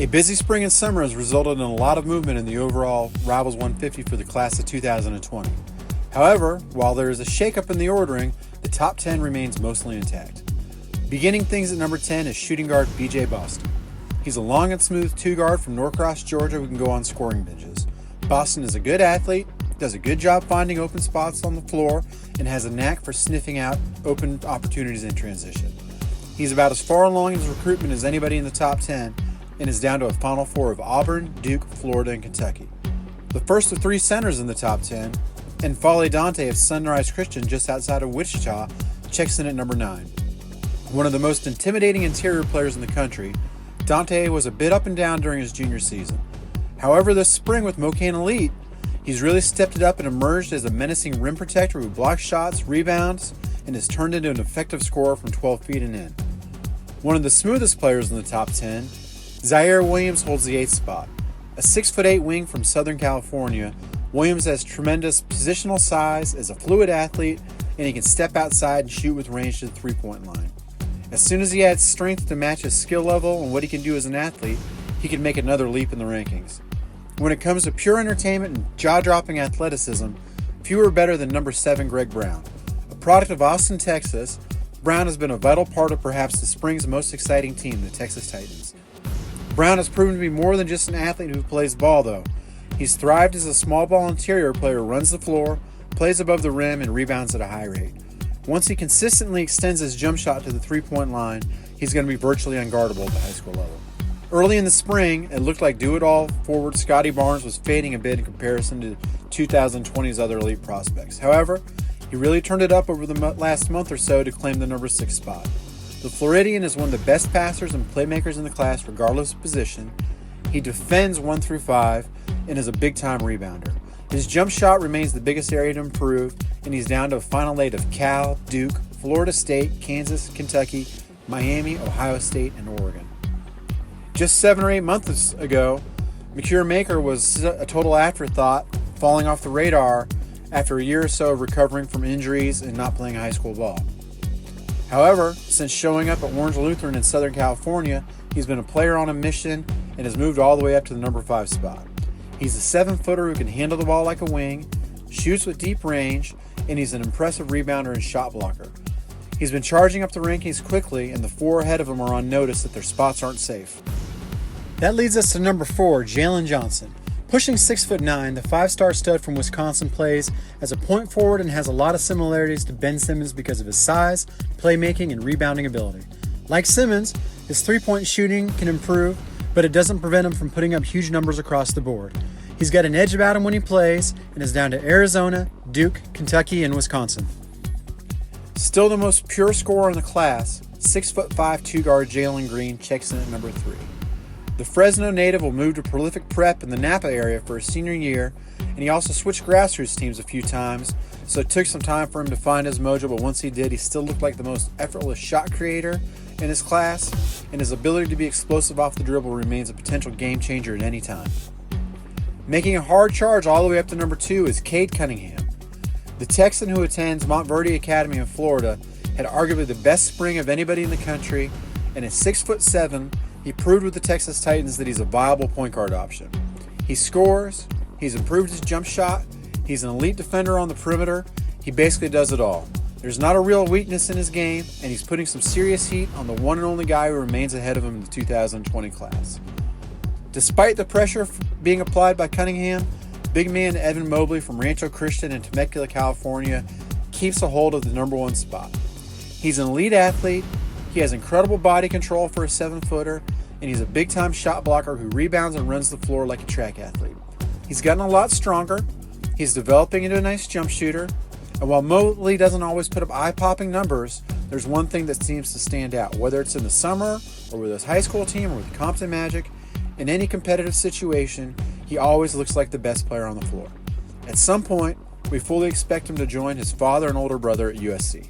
A busy spring and summer has resulted in a lot of movement in the overall Rivals 150 for the class of 2020. However, while there is a shakeup in the ordering, the top 10 remains mostly intact. Beginning things at number 10 is shooting guard BJ Boston. He's a long and smooth two-guard from Norcross, Georgia who can go on scoring binges. Boston is a good athlete, does a good job finding open spots on the floor, and has a knack for sniffing out open opportunities in transition. He's about as far along in his recruitment as anybody in the top 10, and is down to a Final Four of Auburn, Duke, Florida, and Kentucky. The first of three centers in the top 10, and Fale Dante of Sunrise Christian just outside of Wichita, checks in at number 9. One of the most intimidating interior players in the country, Dante was a bit up and down during his junior season. However, this spring with Mocaine Elite, he's really stepped it up and emerged as a menacing rim protector who blocks shots, rebounds, and has turned into an effective scorer from 12 feet and in. One of the smoothest players in the top 10, Zaire Williams holds the 8th spot. A 6'8" wing from Southern California, Williams has tremendous positional size, is a fluid athlete, and he can step outside and shoot with range to the three-point line. As soon as he adds strength to match his skill level and what he can do as an athlete, he can make another leap in the rankings. When it comes to pure entertainment and jaw-dropping athleticism, few are better than number 7 Greg Brown. A product of Austin, Texas, Brown has been a vital part of perhaps the spring's most exciting team, the Texas Titans. Brown has proven to be more than just an athlete who plays ball, though. He's thrived as a small ball interior player who runs the floor, plays above the rim, and rebounds at a high rate. Once he consistently extends his jump shot to the three-point line, he's going to be virtually unguardable at the high school level. Early in the spring, it looked like do-it-all forward Scotty Barnes was fading a bit in comparison to 2020's other elite prospects. However, he really turned it up over the last month or so to claim the number 6 spot. The Floridian is one of the best passers and playmakers in the class regardless of position. He defends 1 through 5 and is a big-time rebounder. His jump shot remains the biggest area to improve, and he's down to a final 8 of Cal, Duke, Florida State, Kansas, Kentucky, Miami, Ohio State, and Oregon. Just 7 or 8 months ago, Makir Maker was a total afterthought, falling off the radar after a year or so of recovering from injuries and not playing high school ball. However, since showing up at Orange Lutheran in Southern California, he's been a player on a mission and has moved all the way up to the number 5 spot. He's a 7-footer who can handle the ball like a wing, shoots with deep range, and he's an impressive rebounder and shot blocker. He's been charging up the rankings quickly, and the 4 ahead of him are on notice that their spots aren't safe. That leads us to number 4, Jalen Johnson. Pushing 6'9", the 5-star stud from Wisconsin plays as a point forward and has a lot of similarities to Ben Simmons because of his size, playmaking, and rebounding ability. Like Simmons, his three-point shooting can improve, but it doesn't prevent him from putting up huge numbers across the board. He's got an edge about him when he plays and is down to Arizona, Duke, Kentucky, and Wisconsin. Still the most pure scorer in the class, 6'5" two-guard Jalen Green checks in at number 3. The Fresno native will move to prolific prep in the Napa area for his senior year, and he also switched grassroots teams a few times, so it took some time for him to find his mojo, but once he did, he still looked like the most effortless shot creator in his class, and his ability to be explosive off the dribble remains a potential game changer at any time. Making a hard charge all the way up to number 2 is Cade Cunningham. The Texan who attends Montverde Academy in Florida had arguably the best spring of anybody in the country, and at 6'7", he proved with the Texas Titans that he's a viable point guard option. He scores, he's improved his jump shot, he's an elite defender on the perimeter, he basically does it all. There's not a real weakness in his game, and he's putting some serious heat on the one and only guy who remains ahead of him in the 2020 class. Despite the pressure being applied by Cunningham, big man Evan Mobley from Rancho Christian in Temecula, California, keeps a hold of the number 1 spot. He's an elite athlete, he has incredible body control for a 7-footer, and he's a big-time shot blocker who rebounds and runs the floor like a track athlete. He's gotten a lot stronger, he's developing into a nice jump shooter, and while Mobley doesn't always put up eye-popping numbers, there's one thing that seems to stand out. Whether it's in the summer, or with his high school team, or with Compton Magic, in any competitive situation, he always looks like the best player on the floor. At some point, we fully expect him to join his father and older brother at USC.